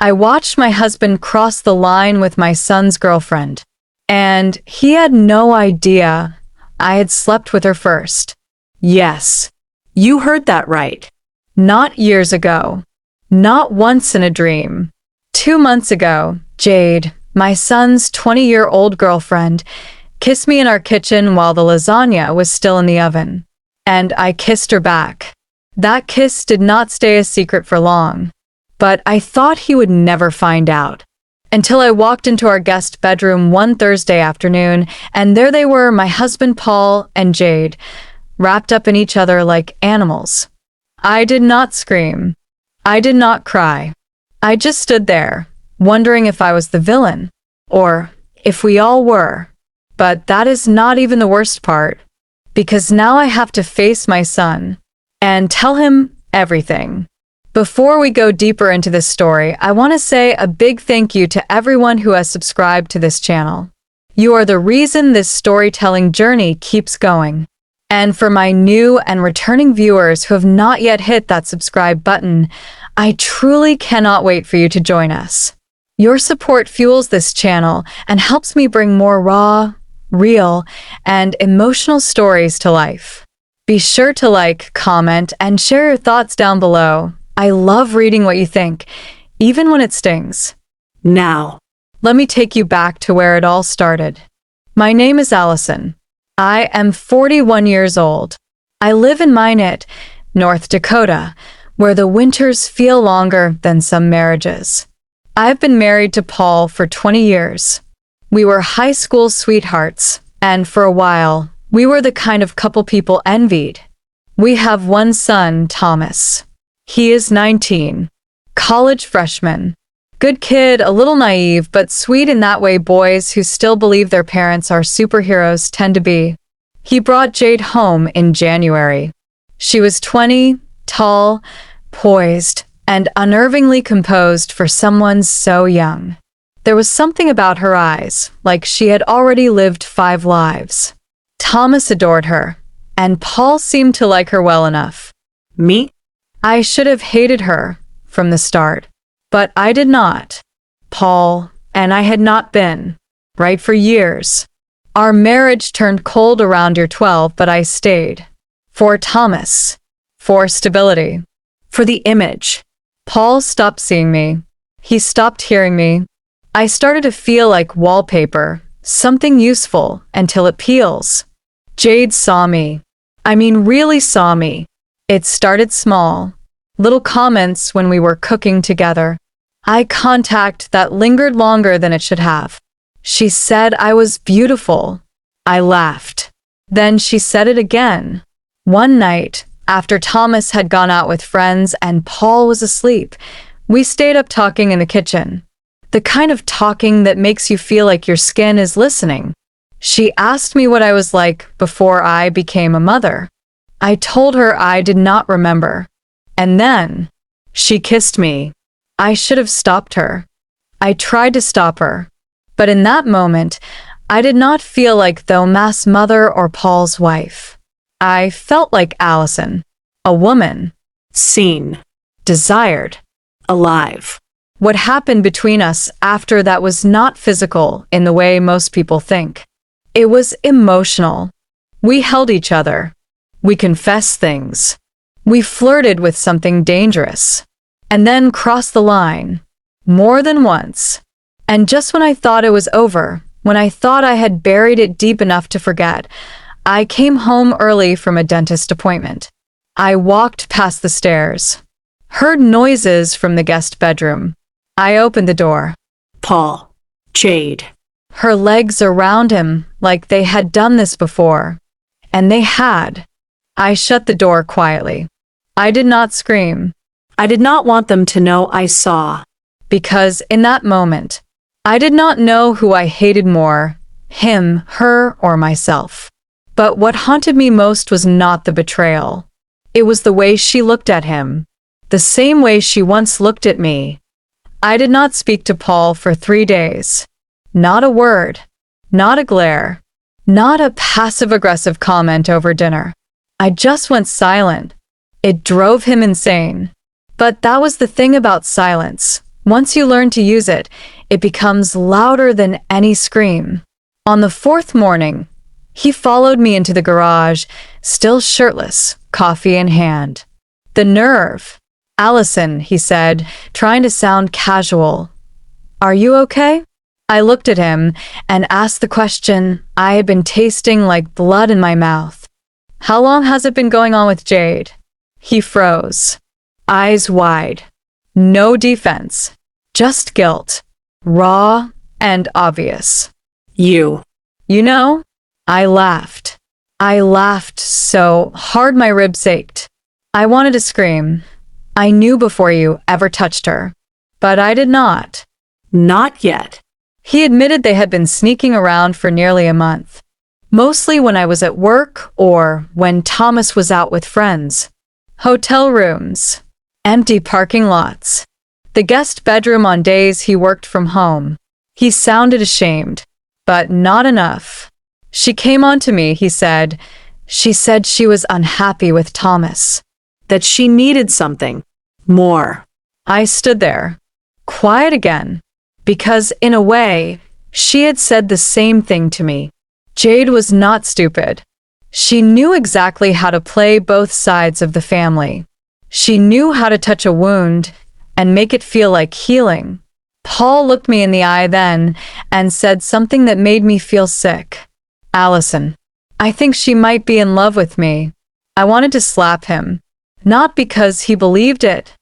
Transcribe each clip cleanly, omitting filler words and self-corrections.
I watched my husband cross the line with my son's girlfriend, and he had no idea I had slept with her first. Yes, you heard that right. Not years ago. Not once in a dream. 2 months ago, Jade, my son's 20-year-old girlfriend, kissed me in our kitchen while the lasagna was still in the oven. And I kissed her back. That kiss did not stay a secret for long, but I thought he would never find out. Until I walked into our guest bedroom one Thursday afternoon, and there they were, my husband Paul and Jade, wrapped up in each other like animals. I did not scream. I did not cry. I just stood there, wondering if I was the villain, or if we all were. But that is not even the worst part, because now I have to face my son and tell him everything. Before we go deeper into this story, I want to say a big thank you to everyone who has subscribed to this channel. You are the reason this storytelling journey keeps going. And for my new and returning viewers who have not yet hit that subscribe button, I truly cannot wait for you to join us. Your support fuels this channel and helps me bring more raw, real, and emotional stories to life. Be sure to like, comment, and share your thoughts down below. I love reading what you think, even when it stings. Now, let me take you back to where it all started. My name is Allison. I am 41 years old. I live in Minot, North Dakota, where the winters feel longer than some marriages. I've been married to Paul for 20 years. We were high school sweethearts, and for a while, we were the kind of couple people envied. We have one son, Thomas. He is 19, college freshman. Good kid, a little naive, but sweet in that way boys who still believe their parents are superheroes tend to be. He brought Jade home in January. She was 20, tall, poised, and unnervingly composed for someone so young. There was something about her eyes, like she had already lived 5 lives. Thomas adored her, and Paul seemed to like her well enough. Me? I should have hated her from the start, but I did not. Paul and I had not been right for years. Our marriage turned cold around year 12, but I stayed. For Thomas. For stability. For the image. Paul stopped seeing me. He stopped hearing me. I started to feel like wallpaper, something useful until it peels. Jade saw me. I mean, really saw me. It started small. Little comments when we were cooking together. Eye contact that lingered longer than it should have. She said I was beautiful. I laughed. Then she said it again. One night, after Thomas had gone out with friends and Paul was asleep, we stayed up talking in the kitchen. The kind of talking that makes you feel like your skin is listening. She asked me what I was like before I became a mother. I told her I did not remember. And then, she kissed me. I should have stopped her. I tried to stop her. But in that moment, I did not feel like Thomas' mother or Paul's wife. I felt like Allison, a woman, seen, desired, alive. What happened between us after that was not physical in the way most people think. It was emotional. We held each other. We confessed things. We flirted with something dangerous, and then crossed the line, more than once. And just when I thought it was over, when I thought I had buried it deep enough to forget, I came home early from a dentist appointment. I walked past the stairs, heard noises from the guest bedroom. I opened the door. Paul, Jade. Her legs around him like they had done this before. And they had. I shut the door quietly. I did not scream. I did not want them to know I saw. Because in that moment, I did not know who I hated more, him, her, or myself. But what haunted me most was not the betrayal. It was the way she looked at him. The same way she once looked at me. I did not speak to Paul for 3 days. Not a word. Not a glare. Not a passive-aggressive comment over dinner. I just went silent. It drove him insane. But that was the thing about silence. Once you learn to use it, it becomes louder than any scream. On the fourth morning, he followed me into the garage, still shirtless, coffee in hand. The nerve. "Allison," he said, trying to sound casual. "Are you okay?" I looked at him and asked the question I had been tasting like blood in my mouth. "How long has it been going on with Jade?" He froze, eyes wide. No defense, just guilt, raw and obvious. You know? I laughed. I laughed so hard my ribs ached. I wanted to scream. "I knew before you ever touched her." But I did not. Not yet. He admitted they had been sneaking around for nearly a month. Mostly when I was at work or when Thomas was out with friends. Hotel rooms. Empty parking lots. The guest bedroom on days he worked from home. He sounded ashamed, but not enough. "She came on to me," he said. "She said she was unhappy with Thomas. That she needed something more." I stood there, quiet again, because in a way, she had said the same thing to me. Jade was not stupid. She knew exactly how to play both sides of the family. She knew how to touch a wound and make it feel like healing. Paul looked me in the eye then and said something that made me feel sick. "Allison, I think she might be in love with me." I wanted to slap him, not because he believed it,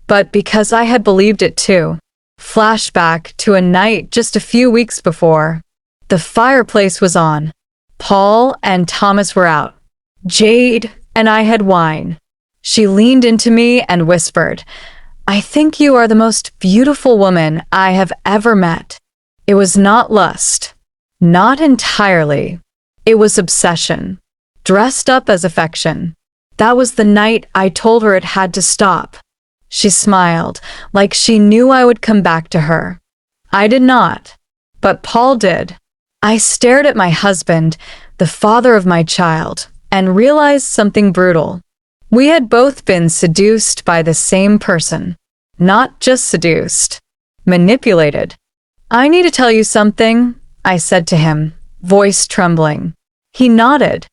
but because I had believed it too. Flashback to a night just a few weeks before. The fireplace was on. Paul and Thomas were out. Jade and I had wine. She leaned into me and whispered, "I think you are the most beautiful woman I have ever met." It was not lust. Not entirely. It was obsession, dressed up as affection. That was the night I told her it had to stop. She smiled, like she knew I would come back to her. I did not, but Paul did. I stared at my husband, the father of my child, and realized something brutal. We had both been seduced by the same person. Not just seduced, manipulated. "I need to tell you something," I said to him, voice trembling. He nodded,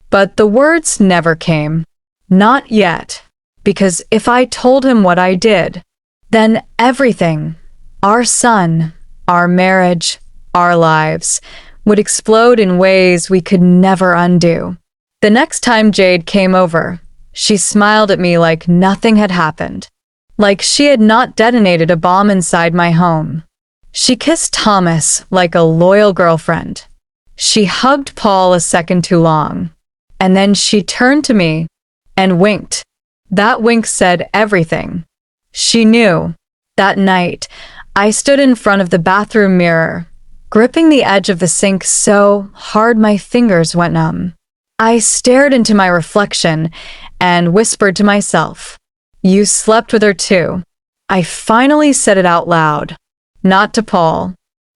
but the words never came. Not yet, because if I told him what I did, then everything, our son, our marriage, our lives, would explode in ways we could never undo. The next time Jade came over, she smiled at me like nothing had happened, like she had not detonated a bomb inside my home. She kissed Thomas like a loyal girlfriend. She hugged Paul a second too long, and then she turned to me and winked. That wink said everything. She knew. That night, I stood in front of the bathroom mirror, gripping the edge of the sink so hard my fingers went numb. I stared into my reflection and whispered to myself, "You slept with her too." I finally said it out loud. Not to Paul,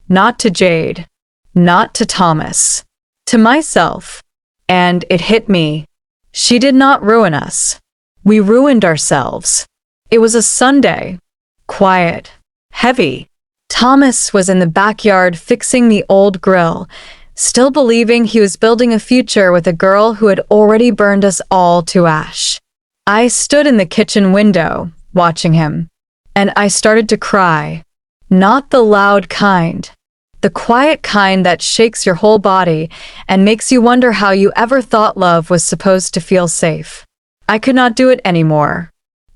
not to Jade, not to Thomas, to myself. And it hit me. She did not ruin us. We ruined ourselves. It was a Sunday. Quiet. Heavy. Thomas was in the backyard fixing the old grill, still believing he was building a future with a girl who had already burned us all to ash. I stood in the kitchen window, watching him, and I started to cry. Not the loud kind. The quiet kind that shakes your whole body and makes you wonder how you ever thought love was supposed to feel safe. I could not do it anymore.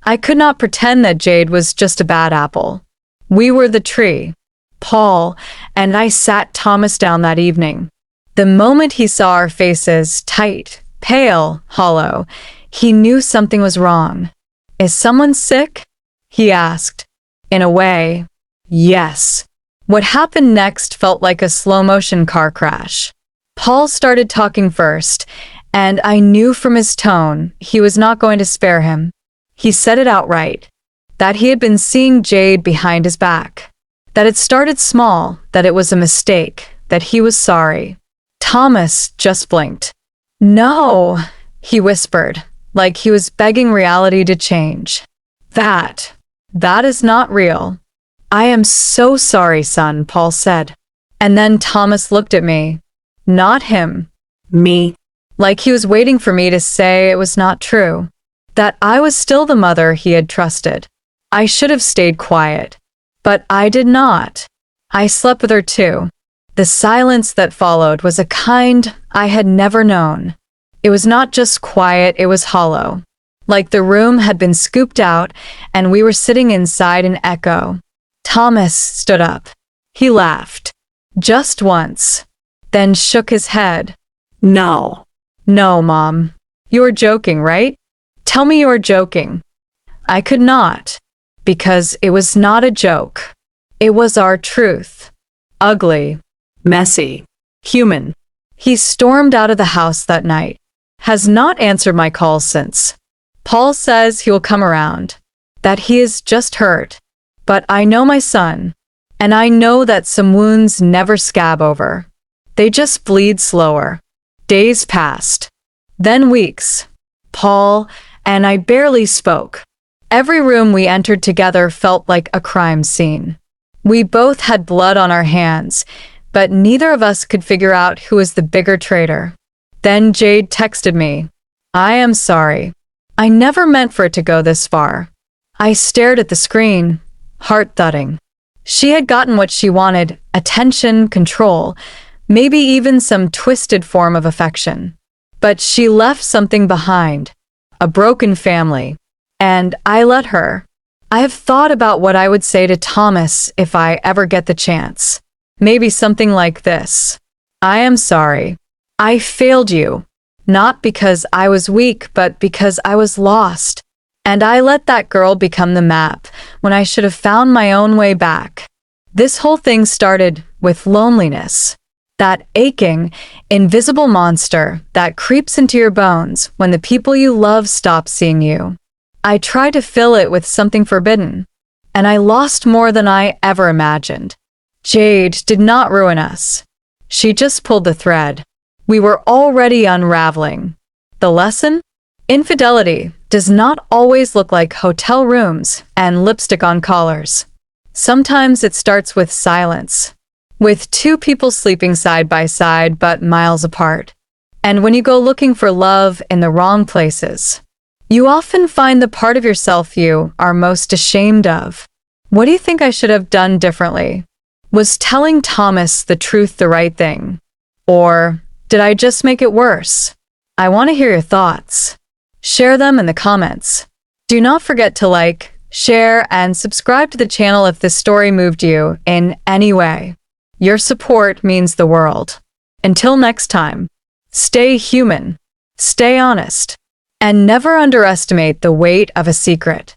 I could not pretend that Jade was just a bad apple. We were the tree. Paul and I sat Thomas down that evening. The moment he saw our faces, tight, pale, hollow, he knew something was wrong. "Is someone sick?" he asked. In a way, yes. What happened next felt like a slow-motion car crash. Paul started talking first, and I knew from his tone he was not going to spare him. He said it outright, that he had been seeing Jade behind his back, that it started small, that it was a mistake, that he was sorry. Thomas just blinked. "No," he whispered, like he was begging reality to change. That is not real." I am so sorry, son, Paul said. And then Thomas looked at me. Not him. Me. Like he was waiting for me to say it was not true. That I was still the mother he had trusted. I should have stayed quiet. But I did not. I slept with her too. The silence that followed was a kind I had never known. It was not just quiet, it was hollow. Like the room had been scooped out and we were sitting inside an echo. Thomas stood up. He laughed. Just once. Then shook his head. No. No, Mom. You are joking, right? Tell me you are joking. I could not. Because it was not a joke. It was our truth. Ugly. Messy. Human. He stormed out of the house that night. Has not answered my calls since. Paul says he will come around. That he is just hurt. But I know my son. And I know that some wounds never scab over. They just bleed slower. Days passed. Then weeks. Paul and I barely spoke. Every room we entered together felt like a crime scene. We both had blood on our hands, but neither of us could figure out who was the bigger traitor. Then Jade texted me. I am sorry. I never meant for it to go this far. I stared at the screen, heart thudding. She had gotten what she wanted, attention, control, maybe even some twisted form of affection. But she left something behind, a broken family. And I let her. I have thought about what I would say to Thomas if I ever get the chance. Maybe something like this. I am sorry. I failed you. Not because I was weak, but because I was lost. And I let that girl become the map when I should have found my own way back. This whole thing started with loneliness. That aching, invisible monster that creeps into your bones when the people you love stop seeing you. I tried to fill it with something forbidden, and I lost more than I ever imagined. Jade did not ruin us. She just pulled the thread. We were already unraveling. The lesson? Infidelity does not always look like hotel rooms and lipstick on collars. Sometimes it starts with silence, with two people sleeping side by side but miles apart. And when you go looking for love in the wrong places, you often find the part of yourself you are most ashamed of. What do you think I should have done differently? Was telling Thomas the truth the right thing? Or did I just make it worse? I want to hear your thoughts. Share them in the comments. Do not forget to like, share, and subscribe to the channel if this story moved you in any way. Your support means the world. Until next time, stay human, stay honest, and never underestimate the weight of a secret.